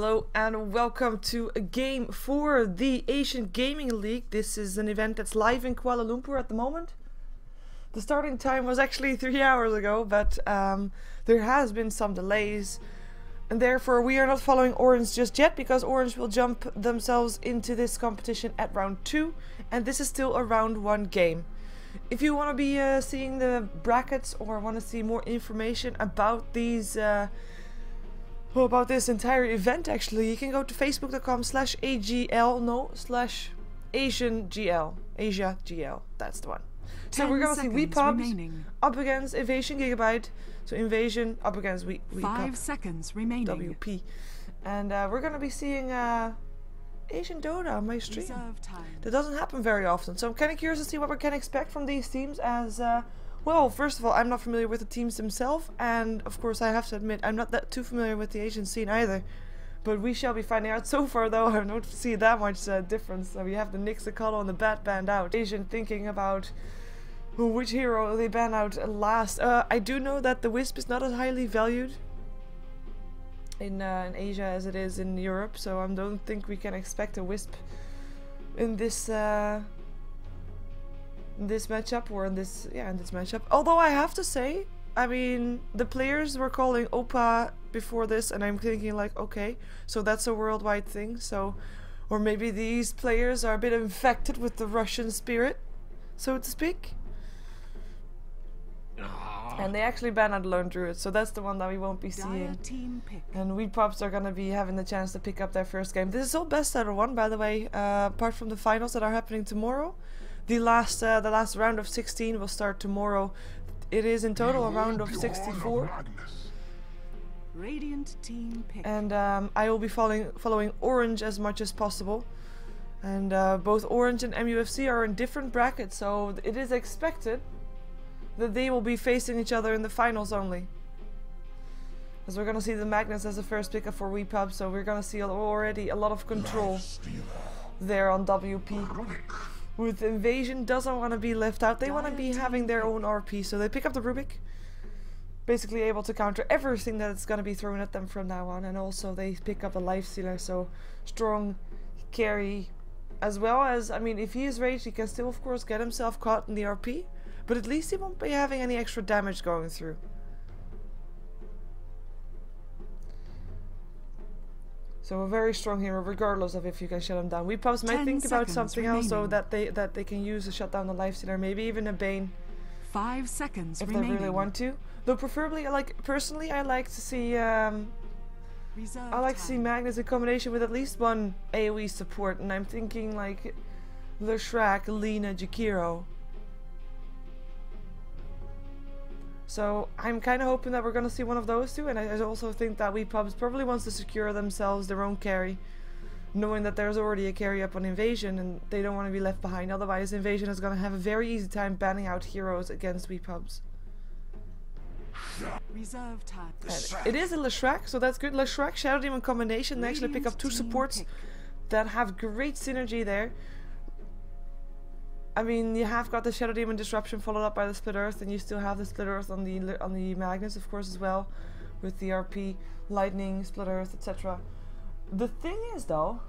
Hello and welcome to a game for the Asian Gaming League. This is an event that's live in Kuala Lumpur at the moment. The starting time was actually 3 hours ago, but there has been some delays. And therefore we are not following Orange just yet, because Orange will jump themselves into this competition at round 2. And this is still a round 1 game. If you want to be seeing the brackets or want to see more information about these... about this entire event, actually, you can go to facebook.com/AGL, AsiaGL, that's the one. So we're gonna see WePubs up against iNv'GiGaByte, so Invasion up against WePub. 5 seconds remaining. WP. And we're gonna be seeing Asian Dota on my stream. That doesn't happen very often, so I'm kind of curious to see what we can expect from these teams as... well, first of all, I'm not familiar with the teams themselves, and of course I have to admit I'm not that too familiar with the Asian scene either. But we shall be finding out. So far though, I don't see that much difference. So we have the Nix, the Cuddle and the Bat banned out. Asian thinking about which hero they ban out last. I do know that the Wisp is not as highly valued in Asia as it is in Europe, so I don't think we can expect a Wisp in this... this matchup, or in this matchup. Although I have to say, I mean, the players were calling Opa before this, and I'm thinking like, okay, so that's a worldwide thing. So, or maybe these players are a bit infected with the Russian spirit, so to speak. And they actually banned out Lone Druid, so that's the one that we won't be seeing. And WePubs are gonna be having the chance to pick up their first game. This is all best out of 1, by the way, apart from the finals that are happening tomorrow. The last round of 16 will start tomorrow. It is in total a round of 64. Radiant team pick. And I will be following Orange as much as possible. And both Orange and MUFC are in different brackets, so it is expected that they will be facing each other in the finals only. As we're gonna see the Magnus as the first pickup for WePub, so we're gonna see already a lot of control there on WP. With Invasion doesn't want to be left out. They want to be having their own RP, so they pick up the Rubik, basically able to counter everything that's going to be thrown at them from now on. And also they pick up the Lifestealer, so strong carry, as well as, I mean, if he is raged, he can still of course get himself caught in the RP, but at least he won't be having any extra damage going through. So a very strong hero, regardless of if you can shut him down. WePubs might think about something else, so that they can use to shut down the Lifestealer, maybe even a Bane. 5 seconds if remaining. They really want to. Though preferably, personally, I like to see Magnus in combination with at least one AoE support, and I'm thinking like Leshrac, Lina, Jakiro. So I'm kind of hoping that we're going to see one of those two, and I also think that WePubs probably wants to secure themselves their own carry, knowing that there's already a carry up on Invasion and they don't want to be left behind. Otherwise Invasion is going to have a very easy time banning out heroes against WePubs. Reserve time. It is a Leshrac, so that's good. Leshrac, Shadow Demon combination, they actually pick up 2 supports that have great synergy there. I mean, you have got the Shadow Demon Disruption followed up by the Split Earth, and you still have the Split Earth on the Magnus, of course, as well, with the RP, Lightning, Split Earth, etc. The thing is, though,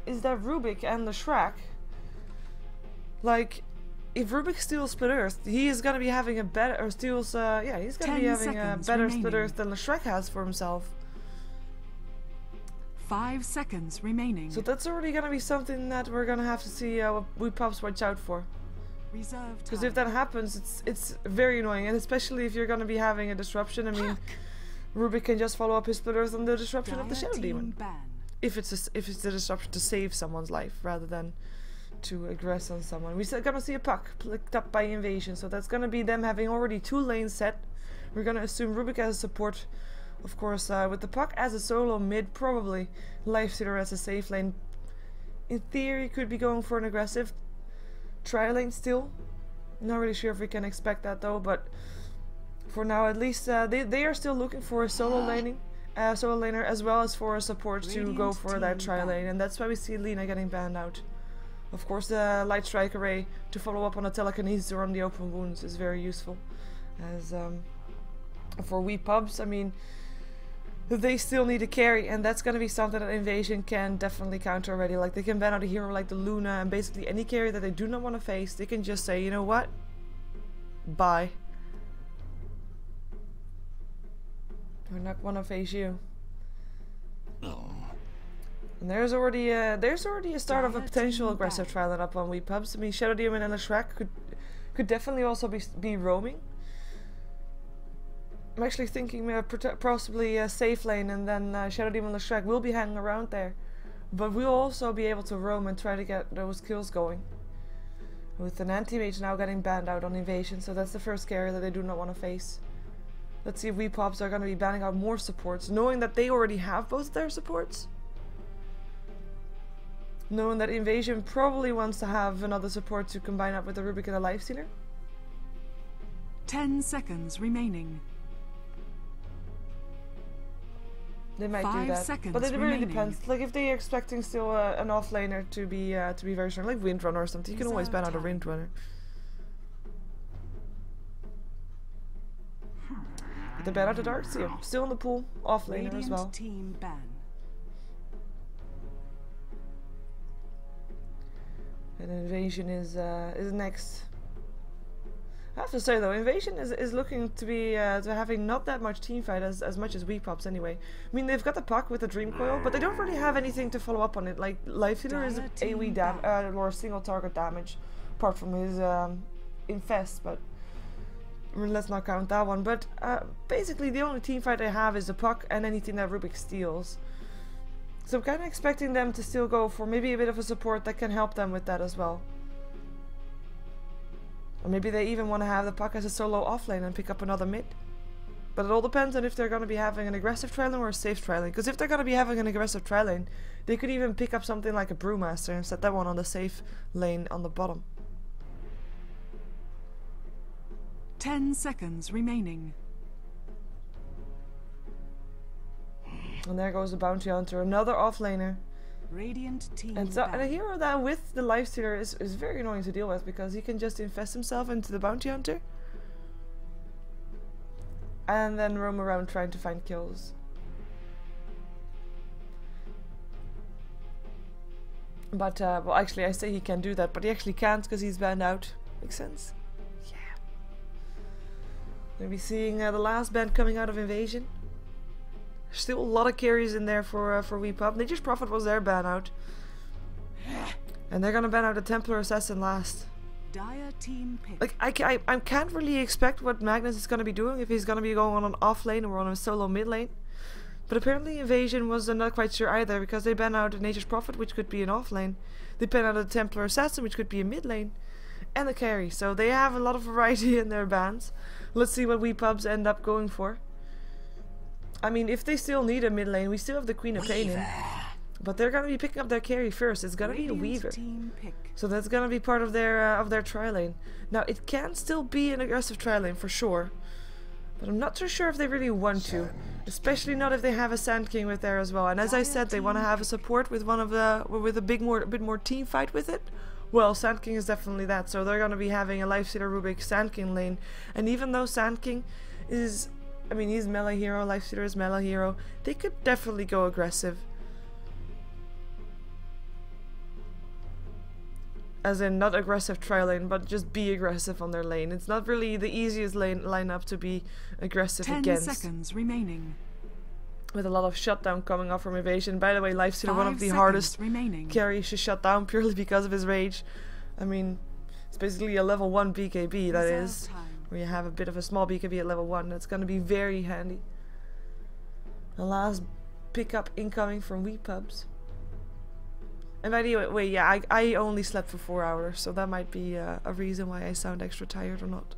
is that Rubik and Leshrac, like, if Rubik steals Split Earth, he is gonna be having a better, or steals, he's gonna be having a better Split Earth than Leshrac has for himself. 5 seconds remaining. So that's already gonna be something that we're gonna have to see WePubs watch out for. Because if that happens, it's very annoying, and especially if you're gonna be having a disruption. I mean, Rubik can just follow up his Split Earth on the disruption of the Shadow Demon. If it's a disruption to save someone's life rather than to aggress on someone. We're gonna see a puck picked up by Invasion, so that's gonna be them having already 2 lanes set. We're gonna assume Rubik as a support. Of course, with the puck as a solo mid, probably Lifestealer as a safe lane. In theory, could be going for an aggressive tri lane still. Not really sure if we can expect that though, but for now at least they are still looking for a solo laner as well as for a support to go for that tri lane, and that's why we see Lina getting banned out. Of course, the Light Strike Array to follow up on a telekinesis or on the open wounds is very useful. As for WePubs, I mean, they still need a carry, and that's gonna be something that Invasion can definitely counter already. Like, they can ban out a hero like the Luna, and basically any carry that they do not want to face, they can just say, you know what? Bye. We're not want to face you. And there's already a start of a potential aggressive trial up on Weepubs. I mean, Shadow Demon and Leshrac could definitely also be roaming. I'm actually thinking possibly a safe lane, and then Shadow Demon and Leshrac will be hanging around there. But we'll also be able to roam and try to get those kills going. With an anti-mage now getting banned out on Invasion, so that's the first carry that they do not want to face. Let's see if Weepubs are going to be banning out more supports, knowing that they already have both their supports. Knowing that Invasion probably wants to have another support to combine up with the Rubik and the Lifestealer. 10 seconds remaining. They might do that, but it really depends. Like, if they are expecting still an offlaner to be very strong, like Windrunner or something, you can always ban out a Windrunner. They ban out a Darkseer, still in the pool, offlaner as well. Team ban. And Invasion is next. I have to say though, Invasion is looking to be to having not that much teamfight as much as Weepubs anyway. I mean, they've got the puck with the Dream Coil, but they don't really have anything to follow up on it. Like, Lifestealer is AoE or single target damage, apart from his Infest, but I mean, let's not count that one. But basically the only teamfight they have is the puck and anything that Rubik steals. So I'm kind of expecting them to still go for maybe a bit of a support that can help them with that as well. Or maybe they even want to have the puck as a solo offlane and pick up another mid. But it all depends on if they're going to be having an aggressive tri-lane or a safe tri-lane. Because if they're going to be having an aggressive tri-lane, they could even pick up something like a Brewmaster and set that one on the safe lane on the bottom. 10 seconds remaining. And there goes the Bounty Hunter, another offlaner. Radiant team and a hero that with the Lifestealer is very annoying to deal with, because he can just infest himself into the Bounty Hunter and then roam around trying to find kills. But well, actually I say he can do that, but he actually can't because he's banned out. Makes sense? Yeah. We'll be seeing the last ban coming out of Invasion. Still a lot of carries in there for Weepub. Nature's Prophet was their ban out. And they're gonna ban out a Templar Assassin last. Dire team pick. Like, I can't really expect what Magnus is gonna be doing, if he's gonna be going on an off lane or on a solo mid lane. But apparently Invasion was not quite sure either, because they ban out a Nature's Prophet, which could be an off lane. They ban out a Templar Assassin, which could be a mid lane. And the carry. So they have a lot of variety in their bans. Let's see what Weepubs end up going for. I mean, if they still need a mid lane, we still have the Queen of Pain in. But they're gonna be picking up their carry first. It's gonna be a Weaver. So that's gonna be part of their tri-lane. Now, it can still be an aggressive tri-lane for sure. But I'm not too sure if they really want to. Especially not if they have a Sand King with there as well. And as I said, they want to have a support with one of the with a bit more team fight with it. Well, Sand King is definitely that. So they're gonna be having a Lifestealer Rubik Sand King lane. And even though Sand King is, I mean, he's melee hero, Lifestealer is melee hero, they could definitely go aggressive. As in, not aggressive tri-lane, but just be aggressive on their lane. It's not really the easiest lineup to be aggressive 10 against. 10 seconds remaining. With a lot of shutdown coming off from Invasion. By the way, Lifestealer, one of the hardest carries to shut down purely because of his rage. I mean, it's basically a level 1 BKB, that is. Where you have a bit of a small BKB at level 1. That's gonna be very handy. The last pickup incoming from Weepubs. And by the way, yeah, I only slept for 4 hours, so that might be a reason why I sound extra tired or not.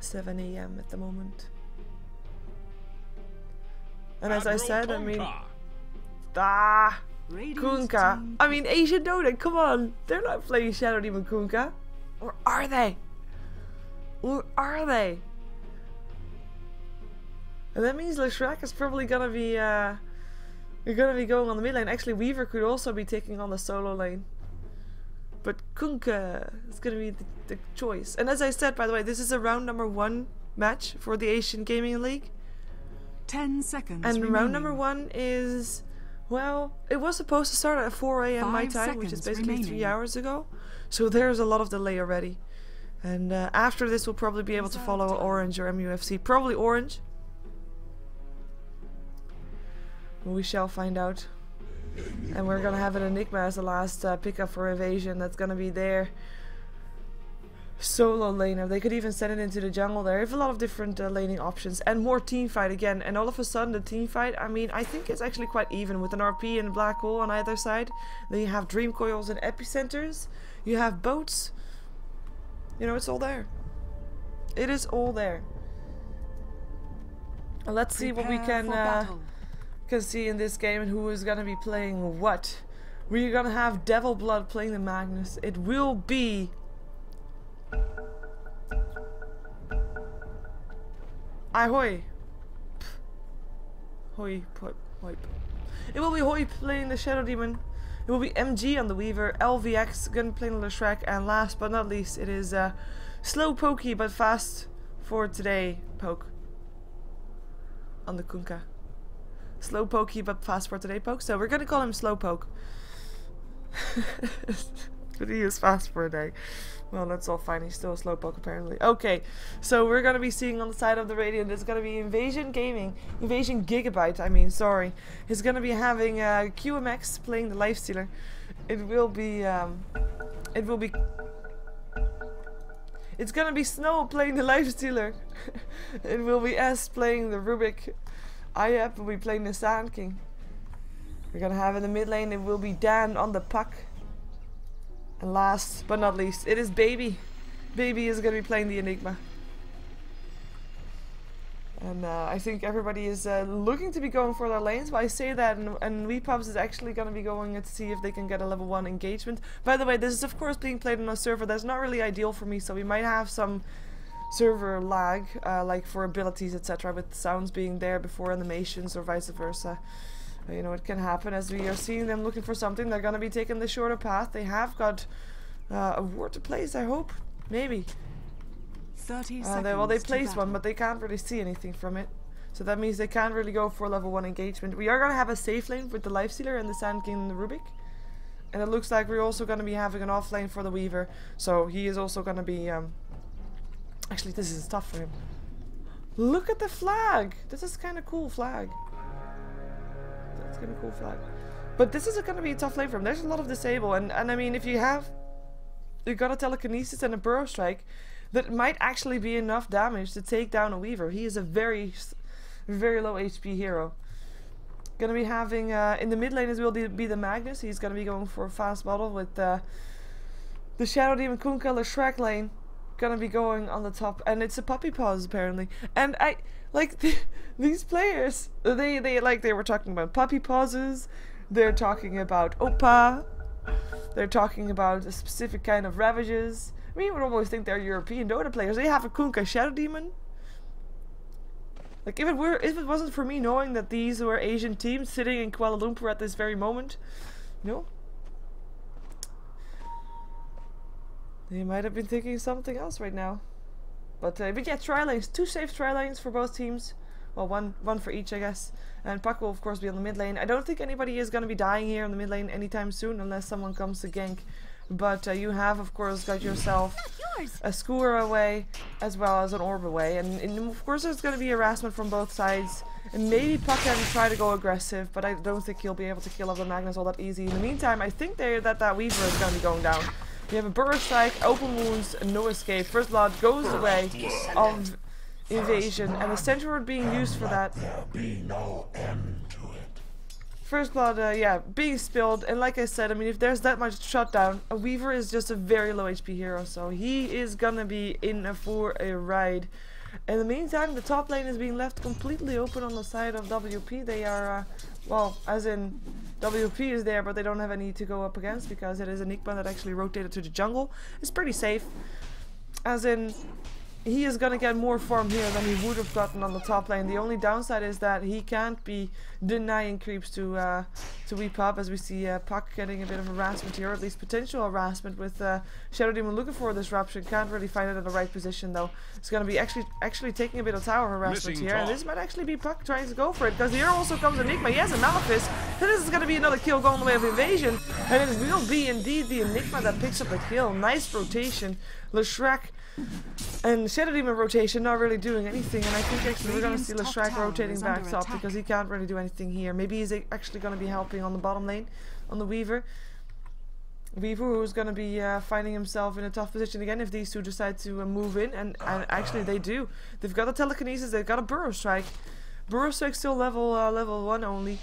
7 AM at the moment. And as I said, I mean... Kunkka. I mean, Asian Dota, come on! They're not playing Shadow Demon Kunkka. Or are they? Or are they? And that means Leshrac is probably gonna be going on the mid lane. Actually, Weaver could also be taking on the solo lane. But Kunkka is gonna be the choice. And as I said, by the way, this is a round number 1 match for the Asian Gaming League. 10 seconds And remaining. round number 1 is, well, it was supposed to start at 4 a.m. my 5 time, which is seconds basically remaining. 3 hours ago. So there's a lot of delay already. And after this we'll probably be able to follow Orange or MUFC. Probably Orange. We shall find out. And we're gonna have an Enigma as the last pickup for Evasion. That's gonna be their solo laner. They could even send it into the jungle there. They have a lot of different laning options. And more team fight again. And all of a sudden the team fight, I mean, I think it's actually quite even with an RP and a black hole on either side. Then you have dream coils and epicenters. You have boats. You know, it's all there. It is all there. And let's see what we can see in this game and who is gonna be playing what. We're gonna have Devil Blood playing the Magnus. It will be Hoi. Hoi. It will be Hoi playing the Shadow Demon. It will be MG on the Weaver, LVX gonna play the Shrek, and last but not least, it is slow pokey but fast for today poke on the Kunkka. Slow pokey but fast for today poke, so we're gonna call him Slow Poke. But he is fast for a day. Well, that's all fine. He's still a slowpoke apparently. Okay, so we're gonna be seeing on the side of the Radiant, it's gonna be iNv'GiGaByte. I mean, sorry. He's gonna be having QMX playing the Lifestealer. It's gonna be Snow playing the Lifestealer. It will be S playing the Rubik. Ayep will be playing the Sand King. We're gonna have in the mid lane, it will be Dan on the Puck. And last but not least, it is Baby. Baby is going to be playing the Enigma. And I think everybody is looking to be going for their lanes, but I say that and WePubs is actually going to be going to see if they can get a level 1 engagement. By the way, this is of course being played on a server that's not really ideal for me, so we might have some server lag, like for abilities, etc., with sounds being there before animations or vice versa. You know, it can happen as we are seeing them looking for something. They're going to be taking the shorter path. They have got a ward to place, I hope. Maybe. 30 seconds well, they placed one, but they can't really see anything from it. So that means they can't really go for level 1 engagement. We are going to have a safe lane with the Lifestealer and the Sand King and the Rubik. And it looks like we're also going to be having an off lane for the Weaver. So he is also going to be... Actually, this is tough for him. Look at the flag! This is kind of cool flag. That's gonna be a cool flag. But this is going to be a tough lane for him. There's a lot of disable, and I mean, if you've got a telekinesis and a burrow strike, that might actually be enough damage to take down a Weaver. He is a very, very low HP hero. Gonna be having in the mid lane as will be the Magnus. He's gonna be going for a fast bottle with the Shadow Demon Kunkka, the Shrek lane. Gonna be going on the top, and it's a puppy paws apparently. And I like these players. They were talking about puppy pauses. They're talking about Oppa. They're talking about a specific kind of ravages. I mean, you would almost think they're European Dota players. They have a Kunkka Shadow Demon. Like if it wasn't for me knowing that these were Asian teams sitting in Kuala Lumpur at this very moment, you know, they might have been thinking something else right now. But yeah, tri lanes, 2 safe tri lanes for both teams. Well, one for each, I guess. And Puck will of course be on the mid lane. I don't think anybody is going to be dying here on the mid lane anytime soon, unless someone comes to gank. But you have of course got yourself a Skewer away, as well as an Orb away. And of course there's going to be harassment from both sides. And maybe Puck can try to go aggressive, but I don't think he'll be able to kill off the Magnus all that easy. In the meantime, I think that Weaver is going to be going down. We have a Burrow Strike, Open Wounds, no escape. First Blood goes away of Invasion, and the Centaur being used for that. First Blood, yeah, being spilled, and like I said, I mean, if there's that much shutdown, a Weaver is just a very low HP hero, so he is gonna be in for a ride. In the meantime, the top lane is being left completely open on the side of WP. They are, well, as in, WP is there, but they don't have any to go up against because it is Enigma that actually rotated to the jungle. It's pretty safe. As in, he is gonna get more farm here than he would have gotten on the top lane. The only downside is that he can't be denying creeps to Weepop, as we see Puck getting a bit of harassment here, or at least potential harassment with Shadow Demon looking for a disruption. Can't really find it in the right position though. It's gonna be actually taking a bit of tower harassment here, and this might actually be Puck trying to go for it, because here also comes Enigma. He has a Malefice, so this is gonna be another kill going the way of Invasion, and it will be indeed the Enigma that picks up the kill. Nice rotation. Leshrac and Shadow Demon rotation not really doing anything, and I think actually we're going to see Leshrac rotating back top because he can't really do anything here. Maybe he's actually going to be helping on the bottom lane on the Weaver. Weaver, who's going to be finding himself in a tough position again if these two decide to move in, and actually they do. They've got a telekinesis, they've got a burrow strike. Burrow strike still level 1 only,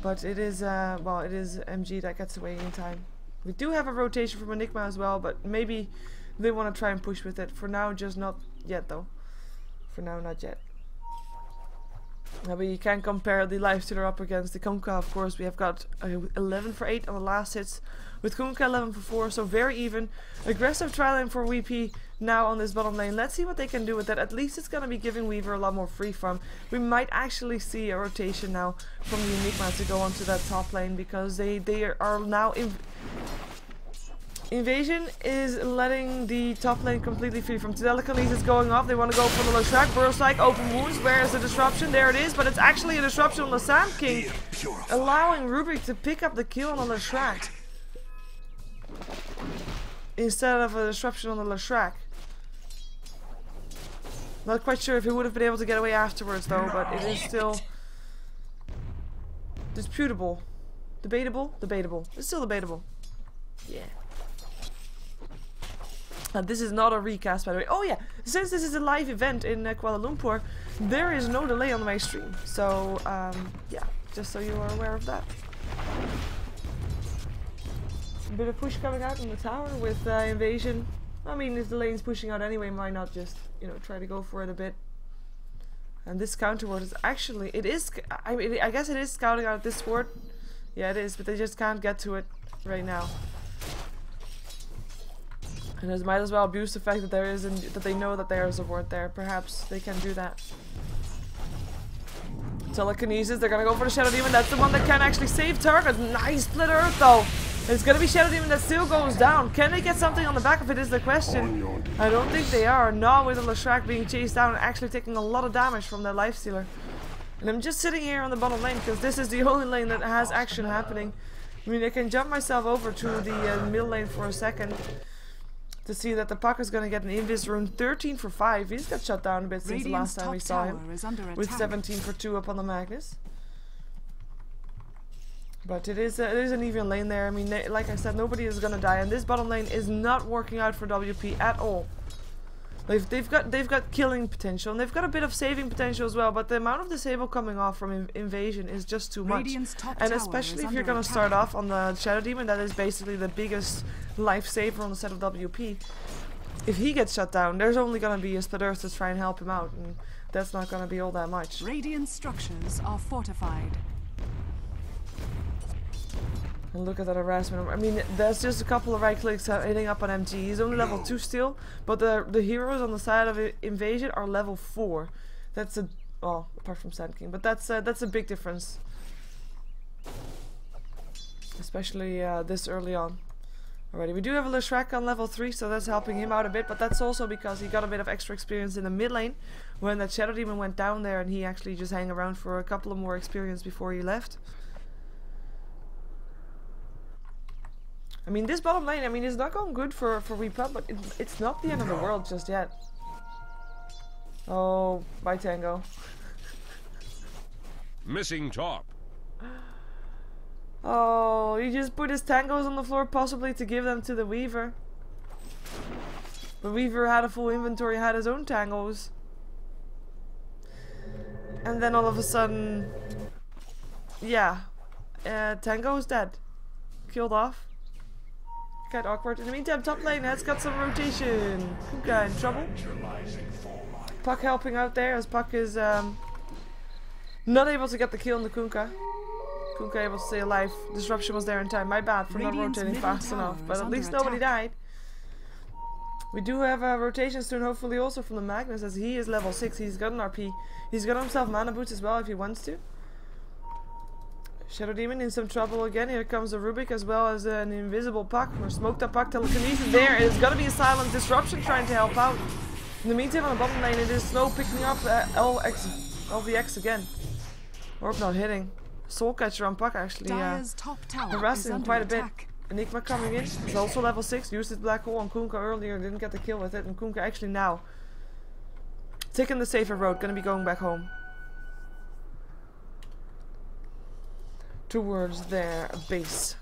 but it is well, it is MG that gets away in time. We do have a rotation from Enigma as well, but maybe they want to try and push with it. For now, just not yet though. For now, not yet. But you can't compare the Lifestealer up against the Kunkka, of course. We have got 11 for 8 on the last hits, with Kunkka 11 for 4, so very even. Aggressive tri-lane for WP now on this bottom lane. Let's see what they can do with that. At least it's going to be giving Weaver a lot more free farm. We might actually see a rotation now from the Enigma to go onto that top lane, because they are now Invasion is letting the top lane completely free from telekinesis going off. They want to go for the Leshrac. Burrow Strike, open wounds. Where is the disruption? There it is, but it's actually a disruption on the Sand King, allowing Rubik to pick up the kill on the Leshrac instead of a disruption on the Leshrac. Not quite sure if he would have been able to get away afterwards though, but it is still disputable. Debatable? Debatable. It's still debatable. Yeah. This is not a recast, by the way. Oh yeah, since this is a live event in Kuala Lumpur, there is no delay on my stream. So, yeah, just so you are aware of that. A bit of push coming out on the tower with Invasion. I mean, if the lane's pushing out anyway, why not just, you know, try to go for it a bit. And this counter ward is actually, it is, I mean, I guess it is scouting out this ward. Yeah, it is, but they just can't get to it right now. And they might as well abuse the fact that there is, that they know that there is a ward there. Perhaps they can do that. Telekinesis, they're gonna go for the Shadow Demon. That's the one that can actually save target. Nice split earth though. It's gonna be Shadow Demon that still goes down. Can they get something on the back of it is the question. I don't think they are. Not with the Leshrac being chased down and actually taking a lot of damage from their Lifestealer. And I'm just sitting here on the bottom lane because this is the only lane that has action happening. I mean, I can jump myself over to the middle lane for a second to see that the Puck is going to get an Invis rune. 13 for 5. He's got shut down a bit since the last time we saw him. With 17 for 2 up on the Magnus. But it is an even lane there. I mean, like I said, nobody is going to die. And this bottom lane is not working out for WP at all. They've got killing potential, and they've got a bit of saving potential as well, but the amount of disable coming off from Invasion is just too much. And especially if you're going to start off on the Shadow Demon, that is basically the biggest lifesaver on the set of WP. If he gets shut down, there's only going to be a Split Earth to try and help him out, and that's not going to be all that much. Radiant structures are fortified. And look at that harassment. I mean, there's just a couple of right clicks hitting up on MG. He's only level 2 still, but the heroes on the side of Invasion are level 4. That's a, well, apart from Sand King, but that's a big difference, especially this early on. Alrighty, we do have a Leshrac on level 3, so that's helping him out a bit, but that's also because he got a bit of extra experience in the mid lane when that Shadow Demon went down there, and he actually just hang around for a couple of more experience before he left. I mean, this bottom lane, I mean, it's not going good for Weepop, but it's not the end of the world just yet. Oh, bye Tango. Missing top. Oh, he just put his tangos on the floor, possibly to give them to the Weaver. But Weaver had a full inventory, had his own tangos. And then all of a sudden, yeah, Tango is dead. Killed off. Quite awkward. In the meantime, top lane has got some rotation. Kunkka in trouble. Puck helping out there as Puck is not able to get the kill on the Kunkka. Kunkka able to stay alive. Disruption was there in time. My bad for not rotating fast enough, but at least nobody died. We do have a rotation soon, hopefully also from the Magnus, as he is level 6. He's got an RP. He's got himself mana boots as well if he wants to. Shadow Demon in some trouble again. Here comes a Rubik as well as an invisible puck or smoked up puck. Telekinesis there. It's gonna be a silent disruption trying to help out. In the meantime, on the bottom lane, it is Snow picking up LVX again. Orb not hitting. Soul Catcher on puck actually harassing him quite a bit. Enigma coming in. He's also level 6. Used his black hole on Kunkka earlier. Didn't get the kill with it. And Kunkka actually now taking the safer road. Gonna be going back home. Towards their base.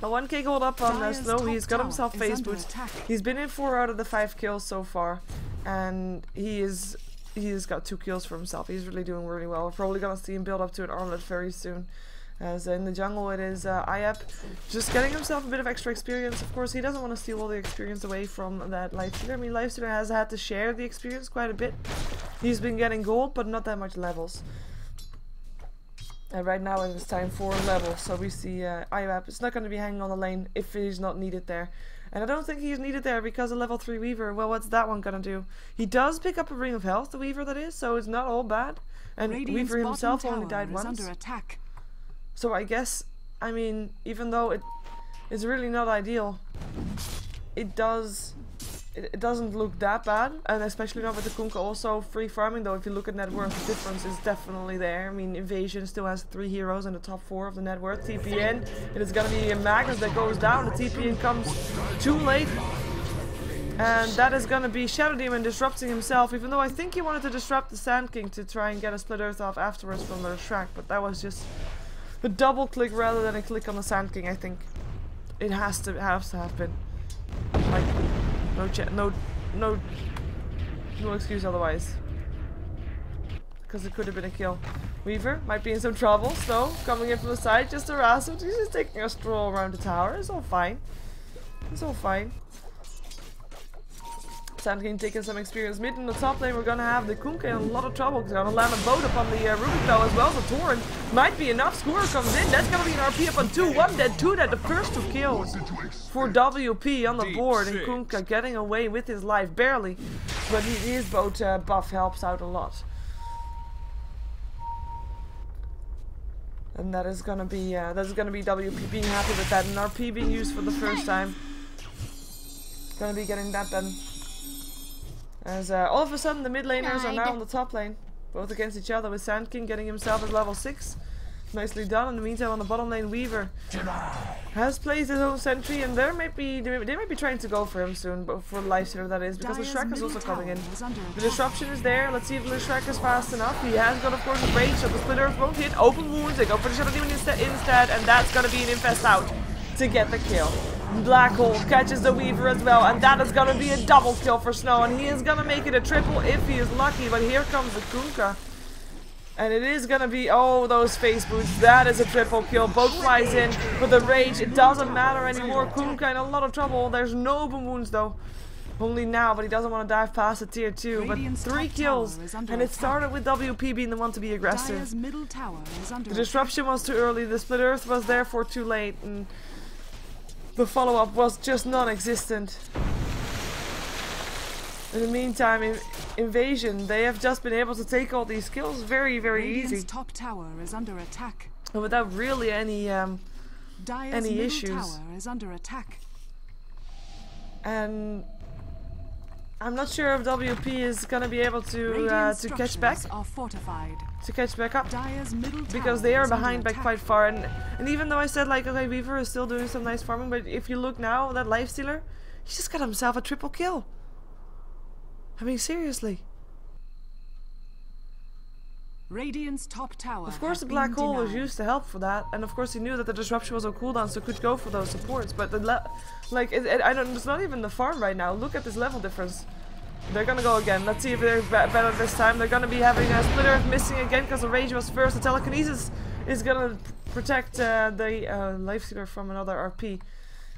Now 1k gold up on Snow. He's got himself phase boots. He's been in 4 out of the 5 kills so far. And he's got 2 kills for himself. He's really doing really well. We're probably gonna see him build up to an armlet very soon. As in the jungle it is Iep just getting himself a bit of extra experience. Of course he doesn't want to steal all the experience away from that Lifestealer. I mean Lifestealer has had to share the experience quite a bit. He's been getting gold but not that much levels. And right now it is time for levels. So we see Iep is not going to be hanging on the lane if he's not needed there. And I don't think he's needed there because a level 3 Weaver, well what's that one gonna do? He does pick up a Ring of Health, the Weaver that is, so it's not all bad. And Radiant's Weaver himself only died once. Under attack. So I guess, I mean, even though it's really not ideal, it doesn't look that bad, and especially not with the Kunkka also free farming. Though if you look at net worth, the difference is definitely there. I mean, Invasion still has 3 heroes in the top 4 of the net worth. TPN, it is gonna be a Magnus that goes down. The TPN comes too late, and that is gonna be Shadow Demon disrupting himself. Even though I think he wanted to disrupt the Sand King to try and get a Split Earth off afterwards from the track, but that was just a double click rather than a click on the Sand King. I think it has to have been like no excuse otherwise, because it could have been a kill. Weaver might be in some trouble. Snow coming in from the side just to harass him. He's just taking a stroll around the tower. It's all fine. It's all fine. Sand King taking some experience mid in the top lane. We're gonna have the Kunkka in a lot of trouble. He's gonna land a boat up on the Rubik though as well. So Torrent might be enough. Skoorer comes in. That's gonna be an RP up on 2. 1 dead, 2 dead. The first 2 kills for WP on the board. And Kunkka getting away with his life. Barely. But his boat buff helps out a lot. And that is gonna be WP being happy with that. And RP being used for the first time. Gonna be getting that done. As all of a sudden the mid laners are now on the top lane, both against each other, with Sand King getting himself at level 6. Nicely done. In the meantime, on the bottom lane, Weaver has placed his own sentry, and they might be trying to go for him soon, but for Lifestealer that is, because the Shrek is also coming in. The disruption is there. Let's see if the Shrek is fast enough. He has got, of course, a rage, so the Split Earth won't hit. Open wounds. They go for the Shadow Demon instead, and that's gonna be an infest out to get the kill. Black Hole catches the Weaver as well, and that is gonna be a double kill for Snow, and he is gonna make it a triple if he is lucky. But here comes the Kunkka, and it is gonna be, oh, those face boots. That is a triple kill. Boat flies in with the rage. It doesn't matter anymore. Kunkka in a lot of trouble. There's no open wounds though, only now, but he doesn't want to dive past the tier 2. But 3 kills, and it started with WP being the one to be aggressive. The disruption was too early. The Split Earth was therefore too late, and the follow-up was just non-existent. In the meantime, Invasion, they have just been able to take all these kills very, very easy. Top tower is under attack. And without really any issues. Tower is under attack. And I'm not sure if WP is gonna be able to catch back. To catch back up, because they are behind by quite far, and even though I said like, okay, Weaver is still doing some nice farming, but if you look now, that Lifestealer, he just got himself a triple kill. I mean, seriously. Radiant's top tower. Of course the Black Hole was used to help for that, and of course he knew that the disruption was on cooldown, so could go for those supports, but it's not even the farm right now. Look at this level difference. They're gonna go again. Let's see if they're better this time. They're gonna be having a Split Earth missing again because the rage was first. The telekinesis is gonna protect the Lifestealer from another RP,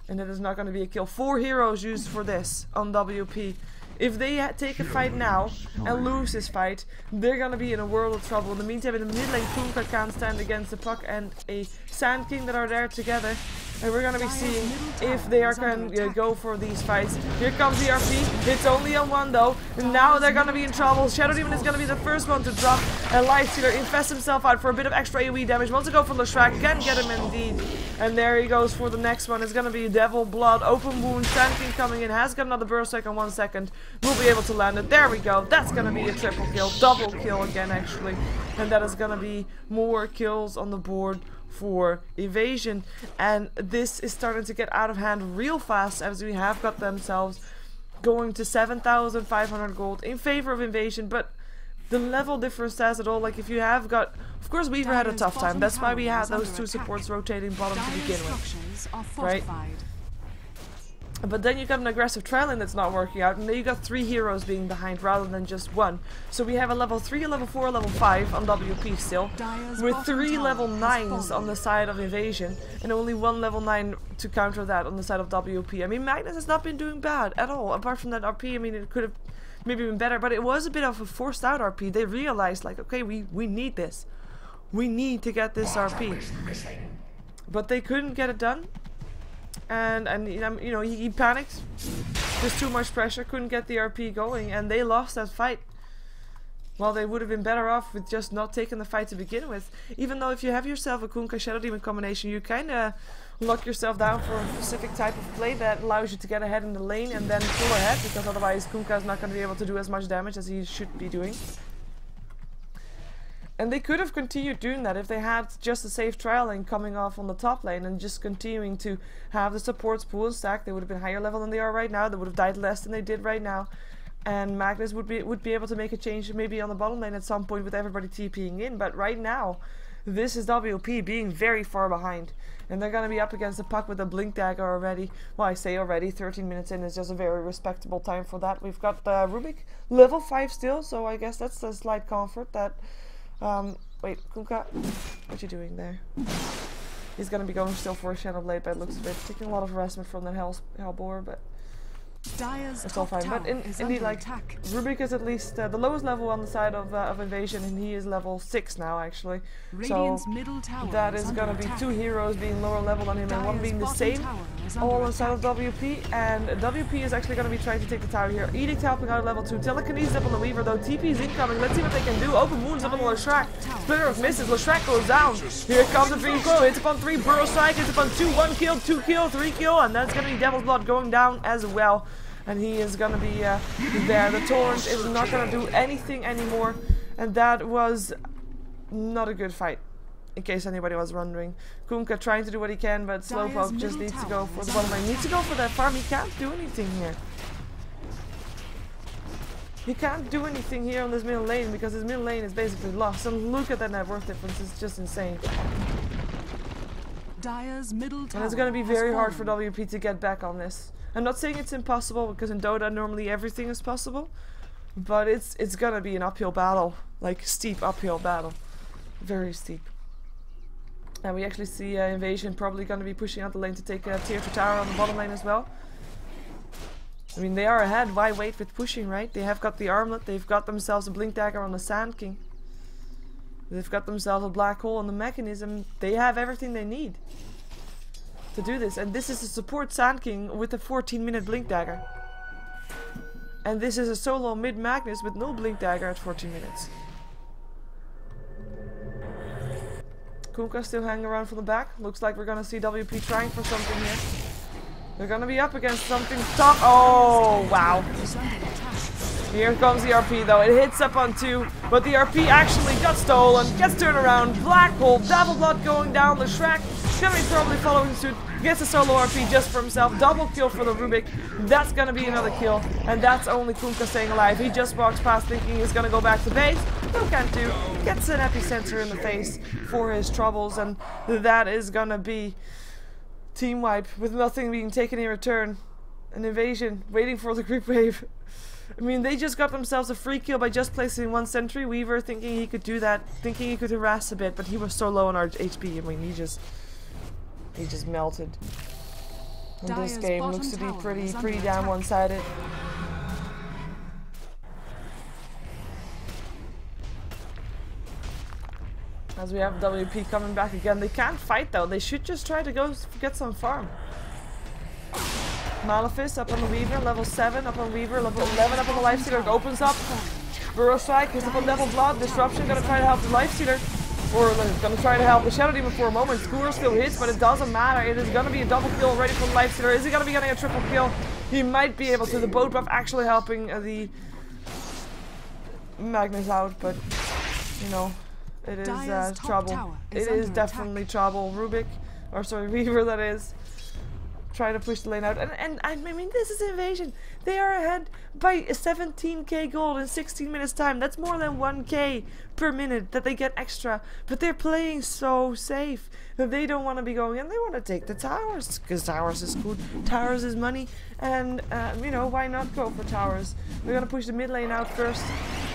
and it is not gonna be a kill. 4 heroes used for this on WP. If they take a fight now and lose this fight, they're gonna be in a world of trouble. In the meantime, in the mid lane, Kunkka can't stand against the puck and a Sand King that are there together. And we're gonna be seeing if they are going to go for these fights. Here comes the RP. It's only on one though. And now they're gonna be in trouble. Shadow Demon is gonna be the first one to drop. And Lightstealer infests himself out for a bit of extra AoE damage. Wants to go for Leshrac. Can get him indeed. And there he goes for the next one. It's gonna be Devil Blood. Open wound. Sand King coming in. Has got another burst strike on 1 second. Will be able to land it. There we go. That's gonna be a triple kill. Double kill again actually. And that is gonna be more kills on the board for Evasion. And this is starting to get out of hand real fast, as we have got themselves going to 7,500 gold in favor of Evasion. But the level difference says it all. Like, if you have got, of course Weaver had a tough time, that's why we had those two supports rotating bottom to begin with, right? But then you got an aggressive trailing that's not working out, and then you got 3 heroes being behind rather than just one. So we have a level 3, a level 4, a level 5 on WP still, with 3 level 9s on the side of Evasion, and only 1 level 9 to counter that on the side of WP. I mean, Magnus has not been doing bad at all, apart from that RP. I mean, it could have maybe been better, but it was a bit of a forced out RP. They realized, like, okay, we need this. We need to get this RP. But they couldn't get it done. And you know, he panicked. There's too much pressure, couldn't get the RP going, and they lost that fight. Well, they would have been better off with just not taking the fight to begin with. Even though if you have yourself a Kunkka Shadow Demon combination, you kind of lock yourself down for a specific type of play that allows you to get ahead in the lane and then pull ahead, because otherwise Kunkka is not going to be able to do as much damage as he should be doing. And they could have continued doing that if they had just a safe trialing coming off on the top lane and just continuing to have the supports pool and stack. They would have been higher level than they are right now. They would have died less than they did right now. And Magnus would be able to make a change maybe on the bottom lane at some point with everybody TPing in. But right now, this is WP being very far behind. And they're going to be up against the puck with a Blink Dagger already. Well, I say already, 13 minutes in is just a very respectable time for that. We've got Rubik level 5 still, so I guess that's a slight comfort that... wait, Kunkka, what you doing there? He's gonna be going still for a Shadow Blade by the looks of it. Taking a lot of harassment from that Hellbore, but it's all fine. But indeed, like, Rubik is at least the lowest level on the side of Invasion, and he is level 6 now, actually. So that is gonna be 2 heroes being lower level than him, and one being the same, all on the side of WP. And WP is actually gonna be trying to take the tower here. Edict helping out at level 2. Telekinesis up on the Weaver, though. TP is incoming. Let's see what they can do. Open wounds up on the Leshrac. Splitter of misses. Leshrac goes down. Here comes the 3 kill. Hits upon 3. Burrow strike. Hits upon 2. 1 kill, 2 kill, 3 kill, and that's gonna be Devil's Blood going down as well. And he is gonna be there. The Torrent is not gonna do anything anymore, and that was not a good fight, in case anybody was wondering. Kunkka trying to do what he can, but Slowpoke just needs to go for the bottom lane. Needs to go for that farm. He can't do anything here. He can't do anything here on this middle lane because his middle lane is basically lost. And look at that net worth difference. It's just insane. And it's gonna be very hard for WP to get back on this. I'm not saying it's impossible, because in Dota normally everything is possible, but it's gonna be an uphill battle, like steep uphill battle, very steep. And we actually see Invasion probably gonna be pushing out the lane to take a tier 2 tower on the bottom lane as well. I mean, they are ahead. Why wait with pushing, right? They have got the armlet. They've got themselves a Blink Dagger on the Sand King. They've got themselves a Black Hole on the Mechanism. They have everything they need to do this, and this is a support Sand King with a 14-minute Blink Dagger, and this is a solo mid Magnus with no Blink Dagger at 14 minutes. Kunkka still hanging around from the back. Looks like we're gonna see WP trying for something here. They're gonna be up against something tough. Oh wow! Here comes the RP though. It hits up on 2, but the RP actually got stolen. Gets turned around. Black Hole. Devil Blood going down. Leshrac gonna be probably following suit. Gets a solo RP just for himself. Double kill for the Rubik. That's gonna be another kill. And that's only Kunkka staying alive. He just walks past thinking he's gonna go back to base. No can't do. Gets an epicenter in the face for his troubles. And that is gonna be team wipe with nothing being taken in return. An Invasion waiting for the creep wave. I mean, they just got themselves a free kill by just placing 1 sentry. Weaver thinking he could do that, thinking he could harass a bit, but he was so low on our HP. I mean, he just melted. And this game looks to be pretty damn one-sided. As we have WP coming back again. They can't fight though. They should just try to go get some farm. Malefice up on the Weaver, level 7 up on Weaver, level 11 up on the Lifestealer. It opens up. Burrow Strike is up on level Blood. Disruption gonna try to help the Lifestealer. Or gonna try to help the Shadow Demon for a moment. Skewer still hits, but it doesn't matter. It is gonna be a double kill already from the Lifestealer. Is he gonna be getting a triple kill? He might be able to. The boat buff actually helping the Magnus out, but you know, it is trouble. It is definitely trouble. Rubik, or sorry, Weaver that is. Try to push the lane out, and I mean, this is invasion. They are ahead by 17k gold in 16 minutes time. That's more than 1k per minute that they get extra, but they're playing so safe that they don't want to be going in. They want to take the towers because towers is good, towers is money, and you know, why not go for towers? We're gonna push the mid lane out first,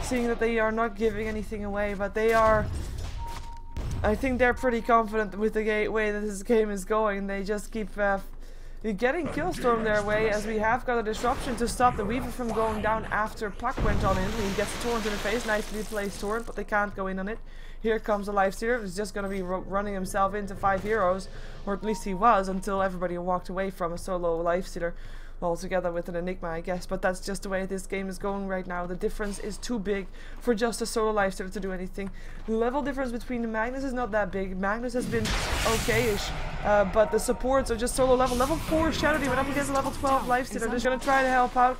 seeing that they are not giving anything away, but they are. I think they're pretty confident with the way that this game is going. They just keep getting Killstorm their way, as we have got a disruption to stop the Weaver from going down after Puck went on in. He gets a Torrent in the face, nicely placed Torrent, but they can't go in on it. Here comes the Lifestealer. He's just going to be running himself into 5 heroes, or at least he was, until everybody walked away from a solo Lifestealer. Well, together with an Enigma, I guess, but that's just the way this game is going right now. The difference is too big for just a solo Lifestealer to do anything. The level difference between the Magnus is not that big. Magnus has been okay-ish, but the supports are just solo level. Level 4 Shadow Demon up against a level 12 Lifestealer. They're gonna try to help out.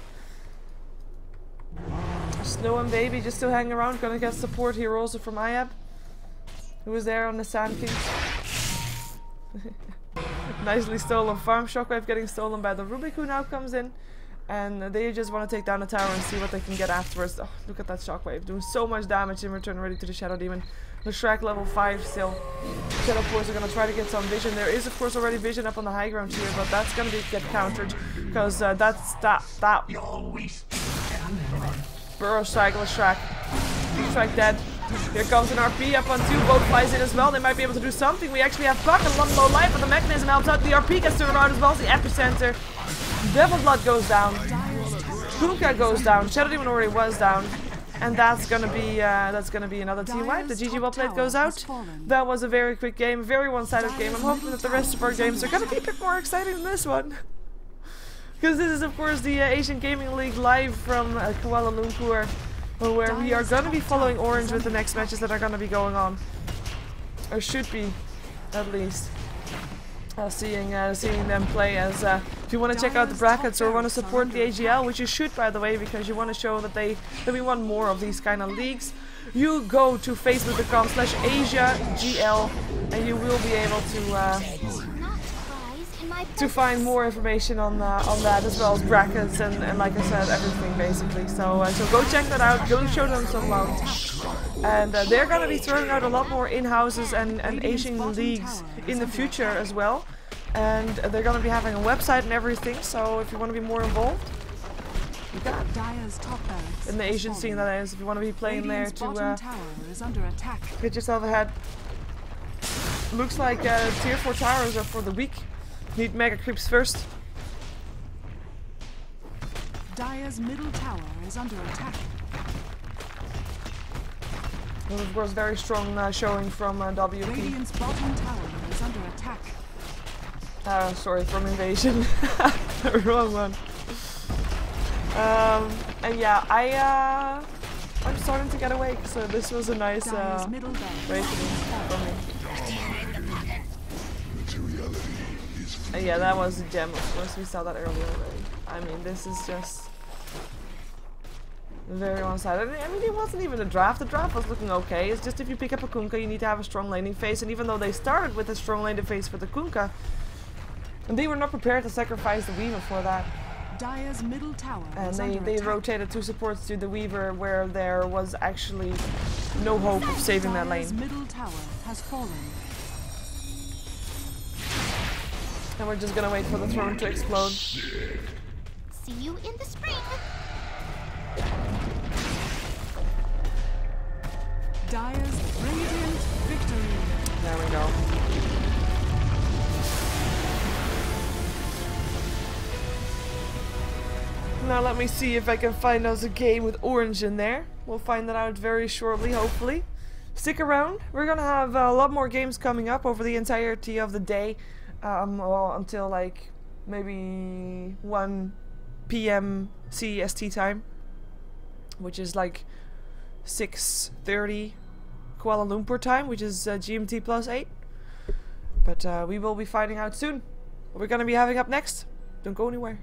Snow and Baby just still hanging around, gonna get support here also from Ayab, who was there on the Sand King. Nicely stolen farm. Shockwave getting stolen by the Rubik, who now comes in, and they just want to take down the tower and see what they can get afterwards. Oh, look at that Shockwave doing so much damage in return already to the Shadow Demon. The Shrek level 5 still. Shadow Force are going to try to get some vision. There is of course already vision up on the high ground here, but that's going to get countered because that's that. Burrow Strike, Shrek. Shrek dead. Here comes an RP up on 2, both flies in as well. They might be able to do something. We actually have Puck and one low life, but the mechanism helps out. The RP gets turned around as well. It's the epicenter. Devil Blood goes down. Kunkka goes down. Shadow Demon already was down. And that's gonna be another team wipe. The GG well played goes out. That was a very quick game, very one-sided game. I'm hoping that the rest of our games are gonna be a bit more exciting than this one. Because this is of course the Asian Gaming League live from Kuala Lumpur, where we are going to be following Orange with the next matches that are going to be going on. Or should be, at least. Seeing them play. As if you want to check out the brackets or want to support the AGL, which you should by the way, because you want to show that we want more of these kind of leagues, you go to facebook.com/AsiaGL and you will be able to find more information on that, as well as brackets and like I said, everything basically. So go check that out. Go show them some love. And they're gonna be throwing out a lot more in-houses and Asian leagues in the future as well. And they're gonna be having a website and everything. So if you want to be more involved, you can. In the Asian scene, that is. If you want to be playing there to get yourself ahead. Looks like tier 4 towers are for the week. Need mega creeps first. Dire's middle tower is under attack. And of course, very strong showing from WP. Radiant's bottom tower is under attack. Sorry, from invasion. Wrong one. And yeah, I'm starting to get awake, so this was a nice awakening for me. Yeah, that was a gem, of course, we saw that earlier already. I mean, this is just very one-sided. I mean, it wasn't even a draft. The draft was looking okay. It's just if you pick up a Kunkka, you need to have a strong laning phase, and even though they started with a strong laning phase for the Kunkka, and they were not prepared to sacrifice the Weaver for that. Dire's middle tower and they rotated 2 supports to the Weaver, where there was actually no hope of saving that lane. Middle tower has fallen. And we're just gonna wait for the throne to explode. See you in the spring. Dire's radiant victory. There we go. Now let me see if I can find us a game with Orange in there. We'll find that out very shortly, hopefully. stick around. We're gonna have a lot more games coming up over the entirety of the day, well, until like maybe 1 p.m. CEST time, which is like 6:30 Kuala Lumpur time, which is GMT plus 8. But we will be finding out soon what we're gonna be having up next. Don't go anywhere.